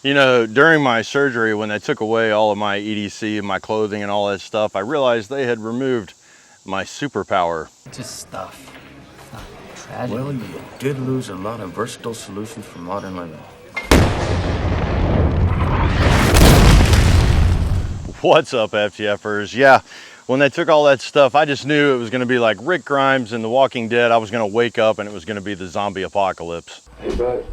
You know, during my surgery, when they took away all of my EDC and my clothing and all that stuff, I realized they had removed my superpower. Just stuff. It's not tragic. Well, you did lose a lot of versatile solutions for modern living. What's up, FTF'ers? Yeah, when they took all that stuff, I just knew it was going to be like Rick Grimes in The Walking Dead. I was going to wake up and it was going to be the zombie apocalypse. Hey, bud.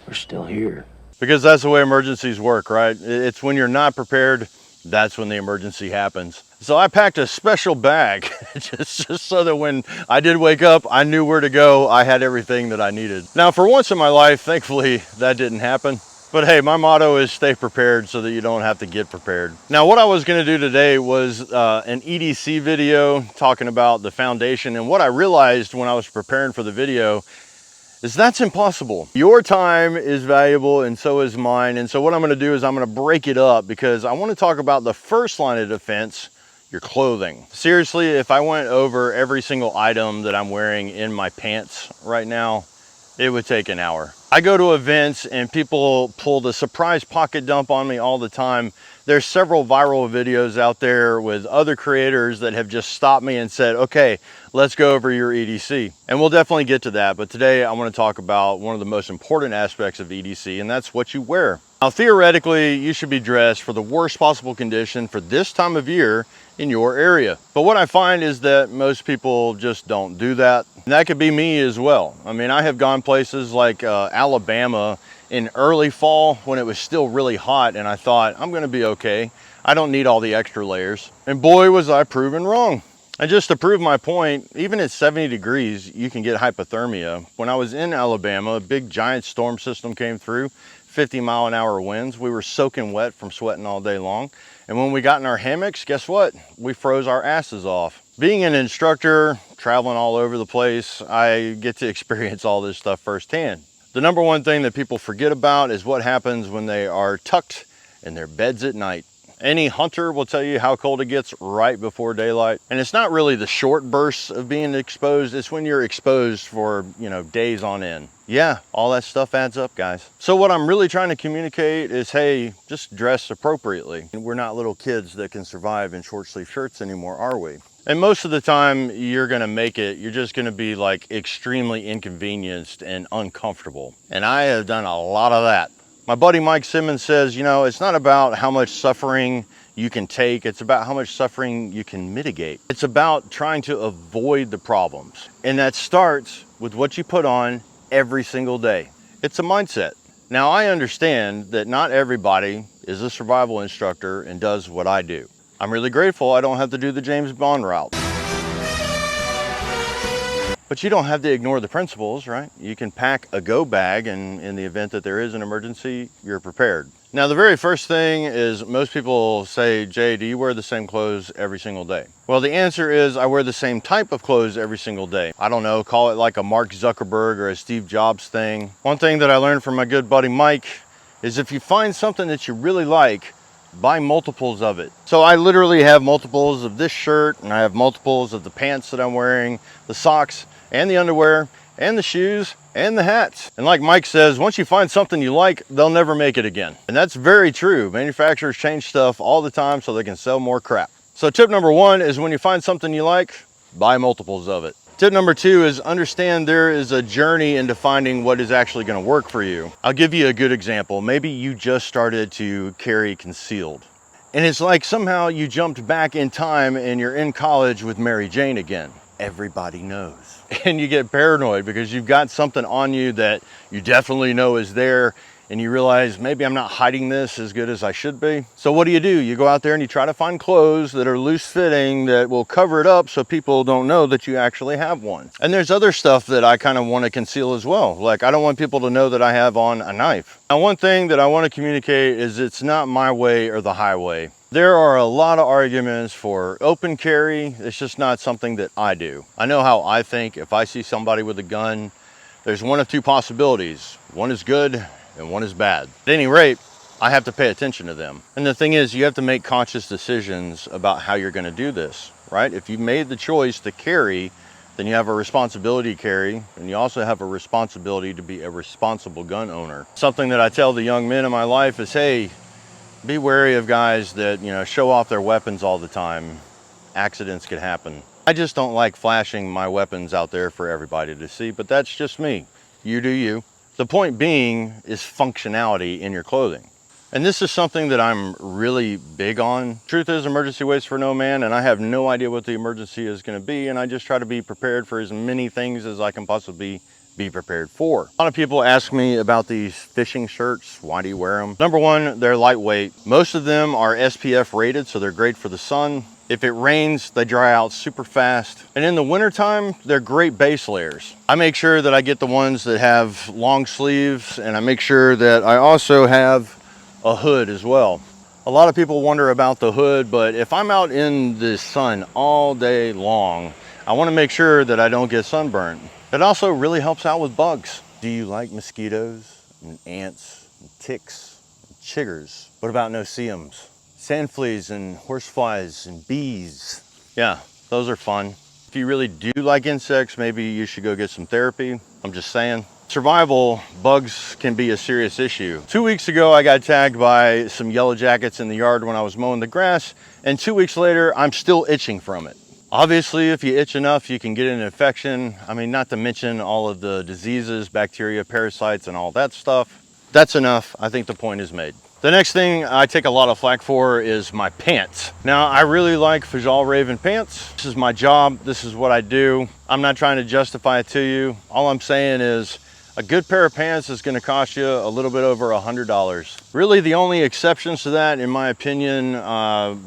We're still here. Because that's the way emergencies work, right? It's when you're not prepared, that's when the emergency happens. So I packed a special bag just so that when I did wake up, I knew where to go. I had everything that I needed. Now, for once in my life, thankfully, that didn't happen. But hey, my motto is stay prepared so that you don't have to get prepared. Now, what I was gonna do today was an EDC video talking about the foundation. And what I realized when I was preparing for the video is that's impossible. Your time is valuable and so is mine. And so what I'm gonna do is I'm gonna break it up because I wanna talk about the first line of defense, your clothing. Seriously, if I went over every single item that I'm wearing in my pants right now, it would take an hour. I go to events and people pull the surprise pocket dump on me all the time. There's several viral videos out there with other creators that have just stopped me and said, okay, let's go over your EDC. And we'll definitely get to that. But today I want to talk about one of the most important aspects of EDC, and that's what you wear. Now, theoretically, you should be dressed for the worst possible condition for this time of year in your area. But what I find is that most people just don't do that. And that could be me as well. I mean, I have gone places like Alabama in early fall when it was still really hot, and I thought, I'm gonna be okay. I don't need all the extra layers. And boy, was I proven wrong. And just to prove my point, even at 70 degrees, you can get hypothermia. When I was in Alabama, a big giant storm system came through, 50-mile-an-hour winds. We were soaking wet from sweating all day long. And when we got in our hammocks, guess what? We froze our asses off. Being an instructor, traveling all over the place, I get to experience all this stuff firsthand. The number one thing that people forget about is what happens when they are tucked in their beds at night. Any hunter will tell you how cold it gets right before daylight. And it's not really the short bursts of being exposed, it's when you're exposed for, days on end. Yeah, all that stuff adds up, guys. So what I'm really trying to communicate is, hey, just dress appropriately. We're not little kids that can survive in short sleeve shirts anymore, are we? And most of the time you're gonna make it, you're just gonna be like extremely inconvenienced and uncomfortable. And I have done a lot of that. My buddy Mike Simmons says, it's not about how much suffering you can take, it's about how much suffering you can mitigate. It's about trying to avoid the problems. And that starts with what you put on every single day. It's a mindset. Now, I understand that not everybody is a survival instructor and does what I do. I'm really grateful I don't have to do the James Bond route. But you don't have to ignore the principles, right? You can pack a go bag, and in the event that there is an emergency, you're prepared. Now, the very first thing is most people say, Jay, do you wear the same clothes every single day? Well, the answer is I wear the same type of clothes every single day. I don't know, call it like a Mark Zuckerberg or a Steve Jobs thing. One thing that I learned from my good buddy Mike is if you find something that you really like, buy multiples of it. So I literally have multiples of this shirt, and I have multiples of the pants that I'm wearing, the socks, and the underwear, and the shoes, and the hats. And like Mike says, once you find something you like, they'll never make it again. And that's very true. Manufacturers change stuff all the time so they can sell more crap. So tip number one is when you find something you like, buy multiples of it. Tip number two is understand there is a journey into finding what is actually gonna work for you. I'll give you a good example. Maybe you just started to carry concealed. And it's like somehow you jumped back in time and you're in college with Mary Jane again. Everybody knows. And you get paranoid because you've got something on you that you definitely know is there, and you realize maybe I'm not hiding this as good as I should be. So what do? You go out there and you try to find clothes that are loose fitting that will cover it up so people don't know that you actually have one. And there's other stuff that I kind of want to conceal as well. Like I don't want people to know that I have on a knife. Now, one thing that I want to communicate is it's not my way or the highway. There are a lot of arguments for open carry. It's just not something that I do. I know how I think. If I see somebody with a gun, there's one of two possibilities. One is good and one is bad. At any rate, I have to pay attention to them. And the thing is, you have to make conscious decisions about how you're gonna do this, right? If you made the choice to carry, then you have a responsibility to carry, and you also have a responsibility to be a responsible gun owner. Something that I tell the young men in my life is, hey, be wary of guys that, you know, show off their weapons all the time. Accidents could happen. I just don't like flashing my weapons out there for everybody to see, but that's just me. You do you. The point being is functionality in your clothing. And this is something that I'm really big on. Truth is, emergency waits for no man, and I have no idea what the emergency is going to be, and I just try to be prepared for as many things as I can possibly be prepared for. A lot of people ask me about these fishing shirts. Why do you wear them? Number one, they're lightweight. Most of them are SPF rated, so they're great for the sun. If it rains, they dry out super fast. And in the wintertime, they're great base layers. I make sure that I get the ones that have long sleeves, and I make sure that I also have a hood as well. A lot of people wonder about the hood, but if I'm out in the sun all day long, I want to make sure that I don't get sunburned. It also really helps out with bugs. Do you like mosquitoes and ants and ticks and chiggers? What about no-see-ums? Sand fleas and horseflies and bees. Yeah, those are fun. If you really do like insects, maybe you should go get some therapy. I'm just saying. Survival, bugs can be a serious issue. 2 weeks ago, I got tagged by some yellow jackets in the yard when I was mowing the grass, and 2 weeks later, I'm still itching from it. Obviously, if you itch enough, you can get an infection. I mean, not to mention all of the diseases, bacteria, parasites, and all that stuff. That's enough. I think the point is made. The next thing I take a lot of flack for is my pants. Now, I really like Fjällräven pants. This is my job. This is what I do. I'm not trying to justify it to you. All I'm saying is a good pair of pants is going to cost you a little bit over $100. Really, the only exceptions to that, in my opinion,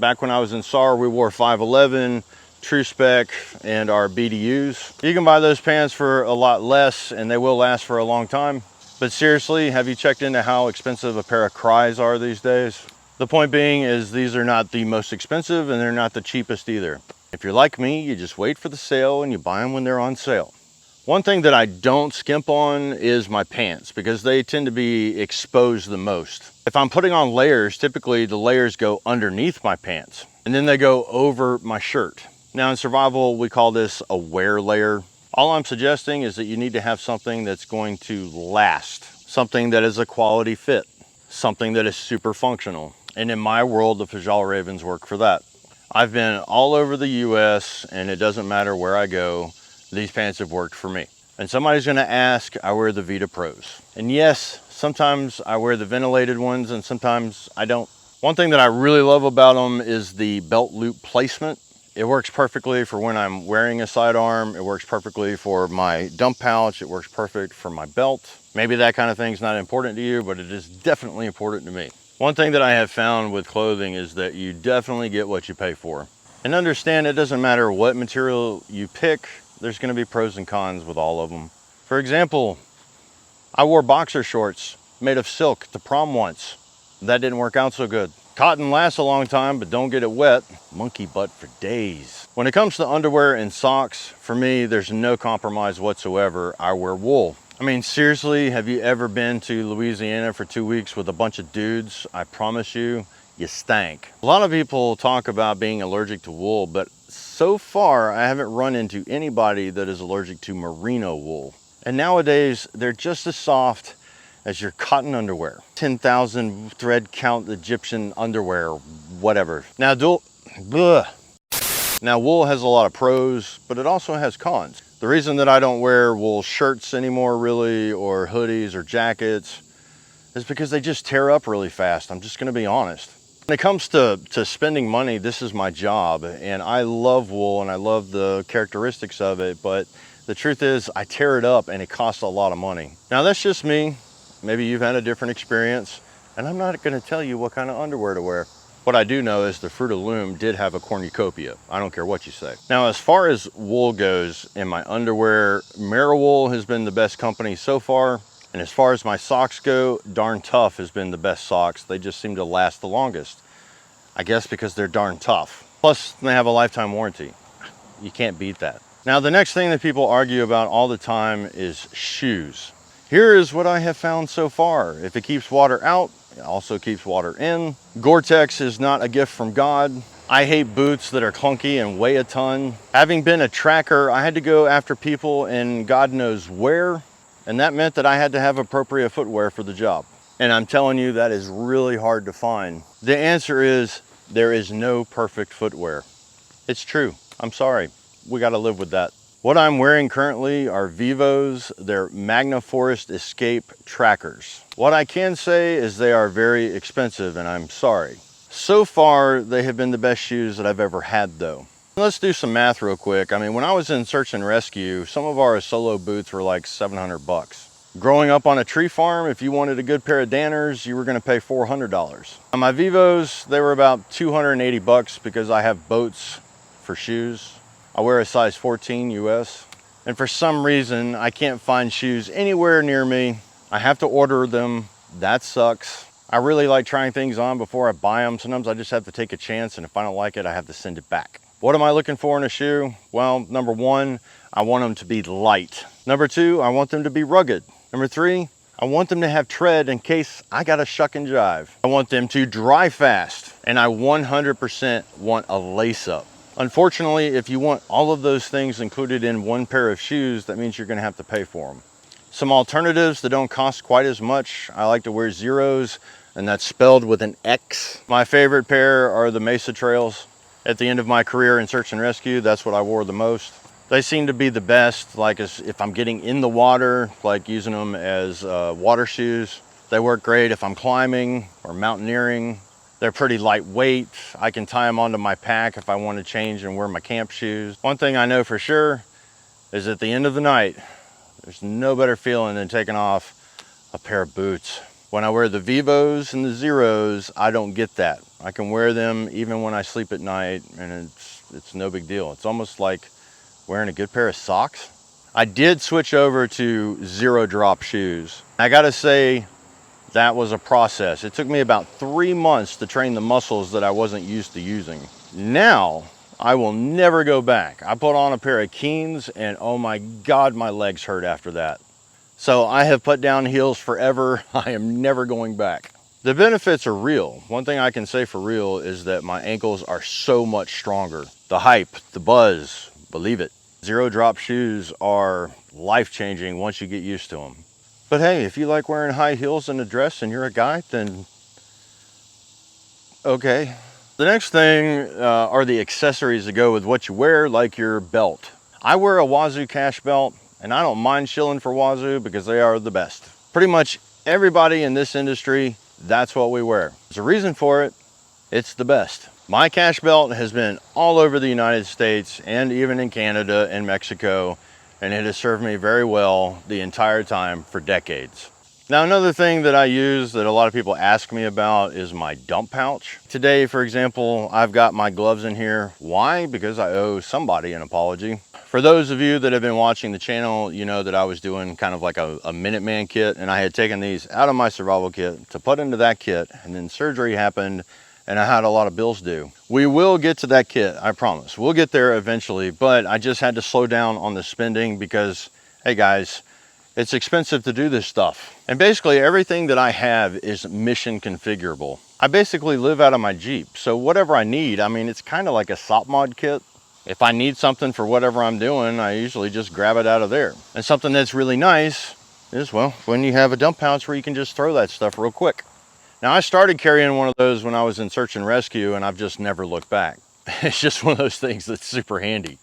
back when I was in SAR, we wore 511, True Spec, and our BDUs. You can buy those pants for a lot less, and they will last for a long time. But seriously, have you checked into how expensive a pair of Cries are these days? The point being is these are not the most expensive, and they're not the cheapest either. If you're like me, you just wait for the sale and you buy them when they're on sale. One thing that I don't skimp on is my pants, because they tend to be exposed the most. If I'm putting on layers, typically the layers go underneath my pants, and then they go over my shirt. Now in survival, we call this a wear layer. All I'm suggesting is that you need to have something that's going to last, something that is a quality fit, something that is super functional. And in my world, the Fjällrävens work for that. I've been all over the US, and it doesn't matter where I go, these pants have worked for me. And somebody's gonna ask, I wear the Vita Pros. And yes, sometimes I wear the ventilated ones and sometimes I don't. One thing that I really love about them is the belt loop placement. It works perfectly for when I'm wearing a sidearm. It works perfectly for my dump pouch. It works perfect for my belt. Maybe that kind of thing's not important to you, but it is definitely important to me. One thing that I have found with clothing is that you definitely get what you pay for. And understand, it doesn't matter what material you pick, there's gonna be pros and cons with all of them. For example, I wore boxer shorts made of silk to prom once. That didn't work out so good. Cotton lasts a long time, but don't get it wet. Monkey butt for days. When it comes to underwear and socks, for me, there's no compromise whatsoever. I wear wool. I mean, seriously, have you ever been to Louisiana for 2 weeks with a bunch of dudes? I promise you, you stank. A lot of people talk about being allergic to wool, but so far, I haven't run into anybody that is allergic to merino wool. And nowadays, they're just as soft as your cotton underwear. 10,000 thread count Egyptian underwear, whatever. Now, wool has a lot of pros, but it also has cons. The reason that I don't wear wool shirts anymore, really, or hoodies or jackets, is because they just tear up really fast. I'm just gonna be honest. When it comes to spending money, this is my job, and I love wool and I love the characteristics of it, but the truth is I tear it up and it costs a lot of money. Now that's just me. Maybe you've had a different experience, and I'm not gonna tell you what kind of underwear to wear. What I do know is the Fruit of the Loom did have a cornucopia. I don't care what you say. Now, as far as wool goes in my underwear, Marawool has been the best company so far. And as far as my socks go, Darn Tough has been the best socks. They just seem to last the longest. I guess because they're darn tough. Plus, they have a lifetime warranty. You can't beat that. Now, the next thing that people argue about all the time is shoes. Here is what I have found so far. If it keeps water out, it also keeps water in. Gore-Tex is not a gift from God. I hate boots that are clunky and weigh a ton. Having been a tracker, I had to go after people in God knows where, and that meant that I had to have appropriate footwear for the job. And I'm telling you, that is really hard to find. The answer is, there is no perfect footwear. It's true. I'm sorry. We got to live with that. What I'm wearing currently are Vivos. They're Magna Forest Escape trackers. What I can say is they are very expensive, and I'm sorry. So far, they have been the best shoes that I've ever had though. Let's do some math real quick. I mean, when I was in search and rescue, some of our solo boots were like 700 bucks. Growing up on a tree farm, if you wanted a good pair of Danners, you were gonna pay $400. On my Vivos, they were about 280 bucks because I have boats for shoes. I wear a size 14 US. And for some reason, I can't find shoes anywhere near me. I have to order them. That sucks. I really like trying things on before I buy them. Sometimes I just have to take a chance, and if I don't like it, I have to send it back. What am I looking for in a shoe? Well, number one, I want them to be light. Number two, I want them to be rugged. Number three, I want them to have tread in case I got to shuck and jive. I want them to dry fast, and I 100% want a lace up. Unfortunately, if you want all of those things included in one pair of shoes, that means you're gonna have to pay for them. Some alternatives that don't cost quite as much, I like to wear Zeros, and that's spelled with an X. My favorite pair are the Mesa Trails. At the end of my career in search and rescue, that's what I wore the most. They seem to be the best, like if I'm getting in the water, like using them as water shoes. They work great if I'm climbing or mountaineering. They're pretty lightweight. I can tie them onto my pack if I want to change and wear my camp shoes. One thing I know for sure is at the end of the night, there's no better feeling than taking off a pair of boots. When I wear the Vivos and the Zeros, I don't get that. I can wear them even when I sleep at night, and it's no big deal. It's almost like wearing a good pair of socks. I did switch over to zero drop shoes. I gotta say, that was a process. It took me about 3 months to train the muscles that I wasn't used to using. Now, I will never go back. I put on a pair of Keens, and oh my God, my legs hurt after that. So I have put down heels forever. I am never going back. The benefits are real. One thing I can say for real is that my ankles are so much stronger. The hype, the buzz, believe it. Zero drop shoes are life-changing once you get used to them. But hey, if you like wearing high heels and a dress and you're a guy, then okay. The next thing are the accessories that go with what you wear, like your belt. I wear a Wazoo cash belt, and I don't mind shilling for Wazoo because they are the best. Pretty much everybody in this industry, that's what we wear. There's a reason for it. It's the best. My cash belt has been all over the United States and even in Canada and Mexico, and it has served me very well the entire time for decades. Now, another thing that I use that a lot of people ask me about is my dump pouch. Today, for example, I've got my gloves in here. Why? Because I owe somebody an apology. For those of you that have been watching the channel, you know that I was doing kind of like a Minuteman kit, and I had taken these out of my survival kit to put into that kit, and then surgery happened, and I had a lot of bills due. We will get to that kit, I promise. We'll get there eventually, but I just had to slow down on the spending because, hey guys, it's expensive to do this stuff. And basically everything that I have is mission configurable. I basically live out of my Jeep, so whatever I need, I mean, it's kind of like a SOP mod kit. If I need something for whatever I'm doing, I usually just grab it out of there. And something that's really nice is, well, when you have a dump pouch where you can just throw that stuff real quick. Now, I started carrying one of those when I was in search and rescue, and I've just never looked back. It's just one of those things that's super handy.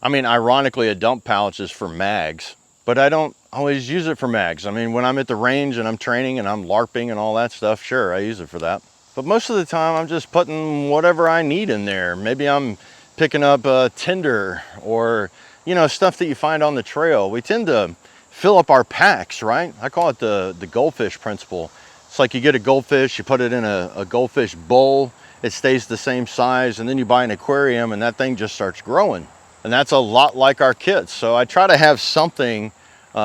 I mean, ironically, a dump pouch is for mags, but I don't always use it for mags. I mean, when I'm at the range and I'm training and I'm LARPing and all that stuff, sure, I use it for that. But most of the time, I'm just putting whatever I need in there. Maybe I'm picking up tinder or, you know, stuff that you find on the trail. We tend to fill up our packs, right? I call it the goldfish principle. It's like you get a goldfish, you put it in a goldfish bowl, it stays the same size, and then you buy an aquarium and that thing just starts growing. And that's a lot like our kits. So I try to have something,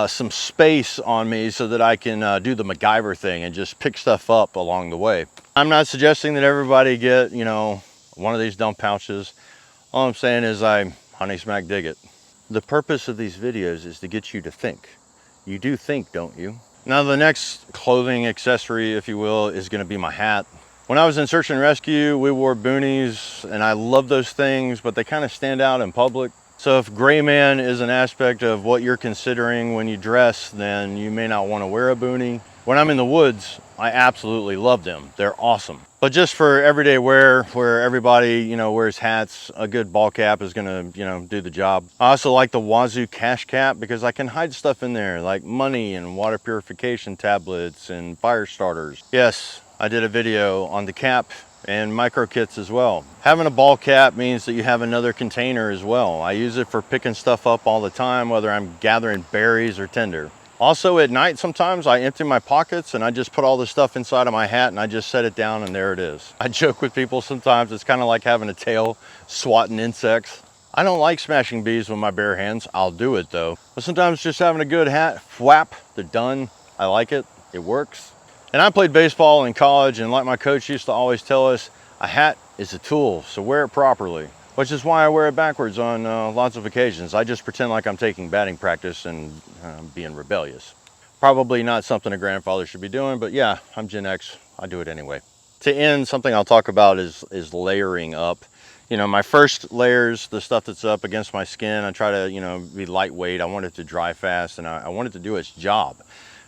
some space on me so that I can do the MacGyver thing and just pick stuff up along the way. I'm not suggesting that everybody get, you know, one of these dump pouches. All I'm saying is I honey smack dig it. The purpose of these videos is to get you to think. You do think, don't you? Now the next clothing accessory, if you will, is gonna be my hat. When I was in search and rescue, we wore boonies, and I love those things, but they kind of stand out in public. So if gray man is an aspect of what you're considering when you dress, then you may not want to wear a boonie. When I'm in the woods, I absolutely love them. They're awesome. But just for everyday wear, where everybody, you know, wears hats, a good ball cap is gonna, you know, do the job. I also like the Wazoo cash cap because I can hide stuff in there like money and water purification tablets and fire starters. Yes, I did a video on the cap and micro kits as well. Having a ball cap means that you have another container as well. I use it for picking stuff up all the time, whether I'm gathering berries or tinder. Also at night, sometimes I empty my pockets and I just put all the stuff inside of my hat and I just set it down and there it is. I joke with people sometimes, it's kind of like having a tail swatting insects. I don't like smashing bees with my bare hands. I'll do it though. But sometimes just having a good hat, whap, they're done. I like it, it works. And I played baseball in college, and like my coach used to always tell us, a hat is a tool, so wear it properly. Which is why I wear it backwards on lots of occasions. I just pretend like I'm taking batting practice and being rebellious. Probably not something a grandfather should be doing, but yeah, I'm Gen X, I do it anyway. To end, something I'll talk about is layering up. You know, my first layers, the stuff that's up against my skin, I try to, you know, be lightweight. I want it to dry fast, and I want it to do its job.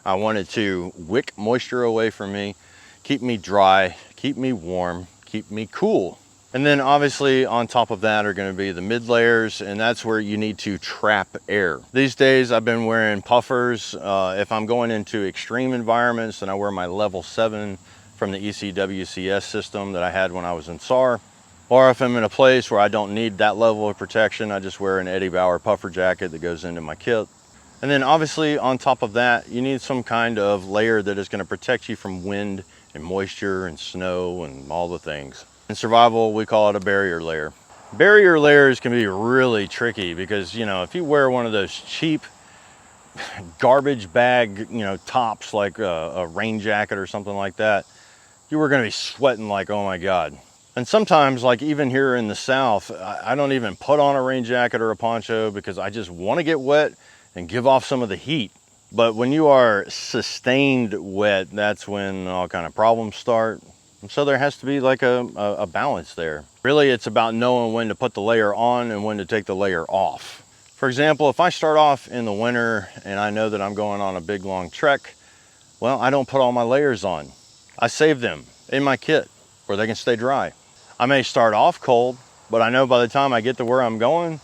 I wanted to wick moisture away from me, keep me dry, keep me warm, keep me cool. And then obviously on top of that are going to be the mid layers, and that's where you need to trap air. These days I've been wearing puffers. If I'm going into extreme environments, then I wear my level 7 from the ECWCS system that I had when I was in SAR. Or if I'm in a place where I don't need that level of protection, I just wear an Eddie Bauer puffer jacket that goes into my kit. And then obviously on top of that, you need some kind of layer that is going to protect you from wind and moisture and snow and all the things. In survival, we call it a barrier layer. Barrier layers can be really tricky because, you know, if you wear one of those cheap garbage bag, you know, tops like a rain jacket or something like that, you were going to be sweating like, oh my God. And sometimes, like even here in the South, I don't even put on a rain jacket or a poncho because I just want to get wet and give off some of the heat. But when you are sustained wet, that's when all kind of problems start. And so there has to be like a balance there. Really, it's about knowing when to put the layer on and when to take the layer off. For example, if I start off in the winter and I know that I'm going on a big long trek, well, I don't put all my layers on. I save them in my kit where they can stay dry. I may start off cold, but I know by the time I get to where I'm going,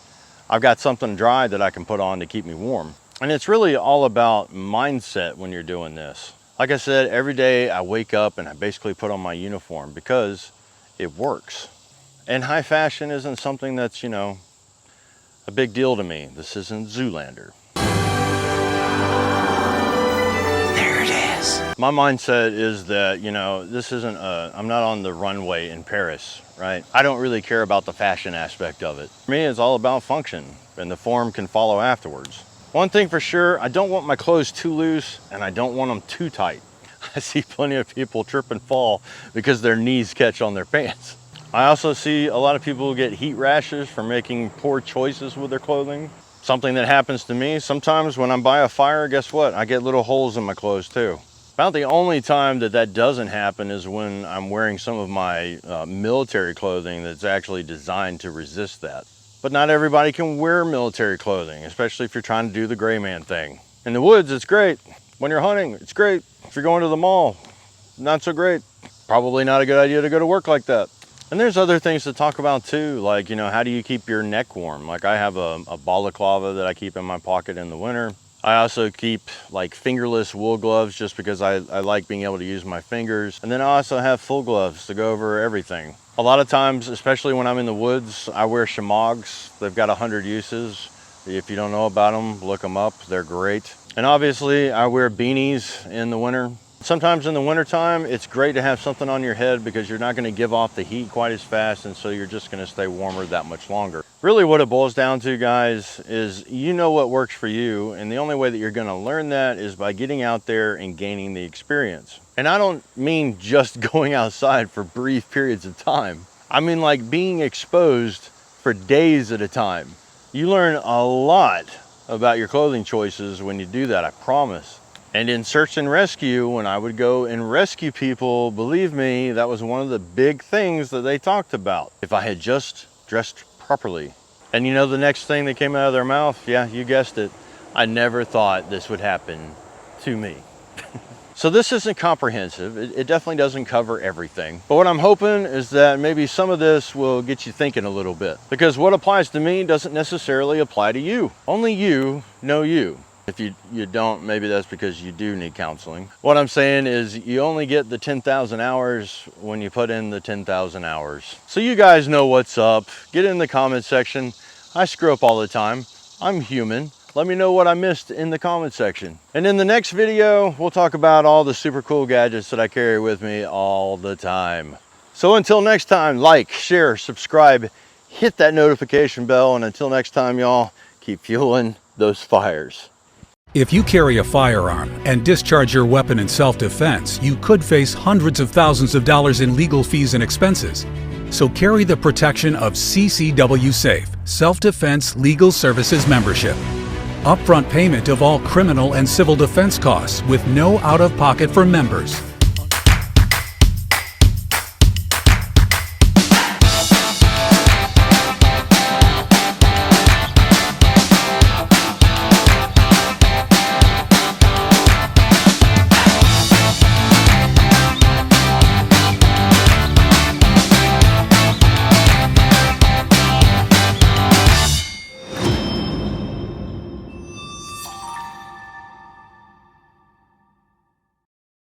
I've got something dry that I can put on to keep me warm. And it's really all about mindset when you're doing this. Like I said, every day I wake up and I basically put on my uniform because it works. And high fashion isn't something that's, you know, a big deal to me. This isn't Zoolander. There it is. My mindset is that, you know, this isn't I'm not on the runway in Paris, right? I don't really care about the fashion aspect of it. For me, it's all about function, and the form can follow afterwards. One thing for sure, I don't want my clothes too loose and I don't want them too tight. I see plenty of people trip and fall because their knees catch on their pants. I also see a lot of people who get heat rashes for making poor choices with their clothing. Something that happens to me, sometimes when I'm by a fire, guess what? I get little holes in my clothes too. About the only time that doesn't happen is when I'm wearing some of my military clothing that's actually designed to resist that. But not everybody can wear military clothing, especially if you're trying to do the gray man thing. In the woods, it's great. When you're hunting, it's great. If you're going to the mall, not so great. Probably not a good idea to go to work like that. And there's other things to talk about too, like, you know, how do you keep your neck warm? Like I have a balaclava that I keep in my pocket in the winter. I also keep like fingerless wool gloves just because I like being able to use my fingers. And then I also have full gloves to go over everything. A lot of times, especially when I'm in the woods, I wear shamogs. They've got 100 uses. If you don't know about them, look them up. They're great. And obviously I wear beanies in the winter. Sometimes in the wintertime, it's great to have something on your head because you're not going to give off the heat quite as fast, and so you're just going to stay warmer that much longer. Really what it boils down to, guys, is you know what works for you, and the only way that you're going to learn that is by getting out there and gaining the experience. And I don't mean just going outside for brief periods of time. I mean like being exposed for days at a time. You learn a lot about your clothing choices when you do that, I promise. And in search and rescue, when I would go and rescue people, believe me, that was one of the big things that they talked about. If I had just dressed properly. And you know the next thing that came out of their mouth? Yeah, you guessed it. I never thought this would happen to me. So this isn't comprehensive. It definitely doesn't cover everything. But what I'm hoping is that maybe some of this will get you thinking a little bit. Because what applies to me doesn't necessarily apply to you. Only you know you. If you don't, maybe that's because you do need counseling. What I'm saying is you only get the 10,000 hours when you put in the 10,000 hours. So you guys know what's up. Get in the comment section. I screw up all the time. I'm human. Let me know what I missed in the comment section. And in the next video, we'll talk about all the super cool gadgets that I carry with me all the time. So until next time, like, share, subscribe, hit that notification bell. And until next time, y'all, keep fueling those fires. If you carry a firearm and discharge your weapon in self-defense, you could face hundreds of thousands of dollars in legal fees and expenses. So carry the protection of CCW Safe, Self-Defense Legal Services membership. Upfront payment of all criminal and civil defense costs with no out-of-pocket for members.